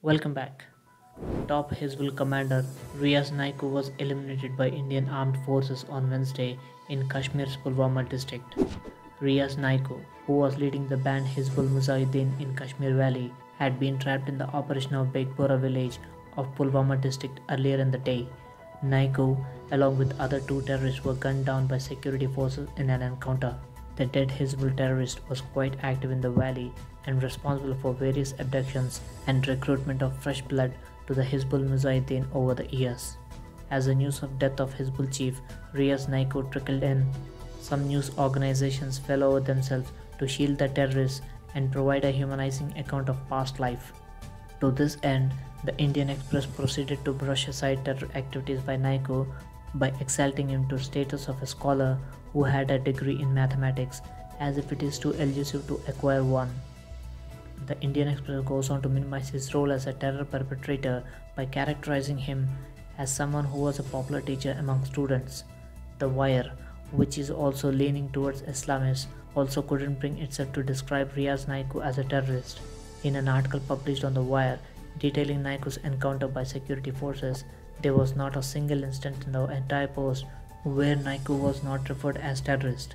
Welcome back. Top Hizbul commander Riaz Naiku was eliminated by Indian Armed Forces on Wednesday in Kashmir's Pulwama district. Riaz Naiku, who was leading the band Hizbul Mujahideen in Kashmir Valley, had been trapped in the operation of Begpura village of Pulwama district earlier in the day. Naiku, along with other two terrorists, were gunned down by security forces in an encounter. The dead Hizbul terrorist was quite active in the valley and responsible for various abductions and recruitment of fresh blood to the Hizbul Mujahideen over the years. As the news of death of Hizbul chief Riaz Naiku trickled in, some news organizations fell over themselves to shield the terrorists and provide a humanizing account of past life. To this end, the Indian Express proceeded to brush aside terror activities by Naiku by exalting him to status of a scholar who had a degree in mathematics, as if it is too elusive to acquire one. The Indian Express goes on to minimize his role as a terror perpetrator by characterizing him as someone who was a popular teacher among students. The Wire, which is also leaning towards Islamists, also couldn't bring itself to describe Riaz Naiku as a terrorist. In an article published on The Wire detailing Naiku's encounter by security forces, there was not a single instance in the entire post where Naiku was not referred as terrorist.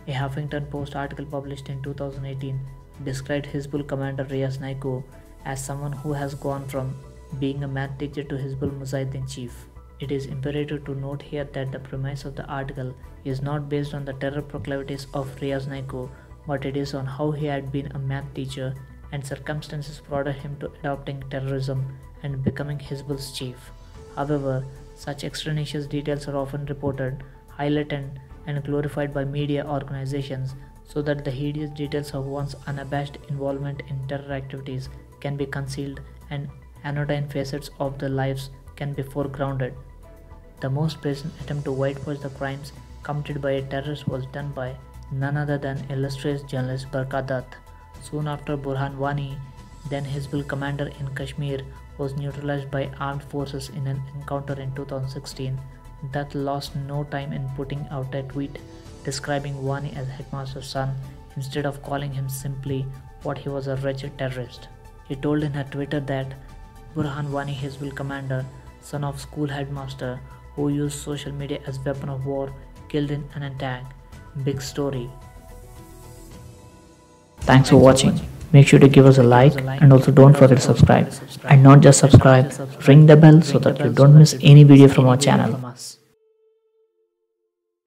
A Huffington Post article published in 2018 described Hizbul commander Riaz Naiku as someone who has gone from being a math teacher to Hizbul Mujahideen chief. It is imperative to note here that the premise of the article is not based on the terror proclivities of Riaz Naiku, but it is on how he had been a math teacher and circumstances prodded him to adopting terrorism and becoming Hizbul's chief. However, such extraneous details are often reported, highlighted, and glorified by media organizations so that the hideous details of one's unabashed involvement in terror activities can be concealed and anodyne facets of their lives can be foregrounded. The most brazen attempt to whitewash the crimes committed by a terrorist was done by none other than illustrious journalist Barkha Dutt. Soon after Burhan Wani, then Hizbul commander in Kashmir, was neutralized by armed forces in an encounter in 2016, Dutt lost no time in putting out a tweet describing Wani as headmaster's son instead of calling him simply what he was, a wretched terrorist. He told in her Twitter that Burhan Wani, Hizbul commander, son of school headmaster who used social media as weapon of war, killed in an attack. Big story. Thanks for watching. Make sure to give us a like and also don't forget to subscribe. And not just subscribe, ring the bell so that you don't miss any video from our channel.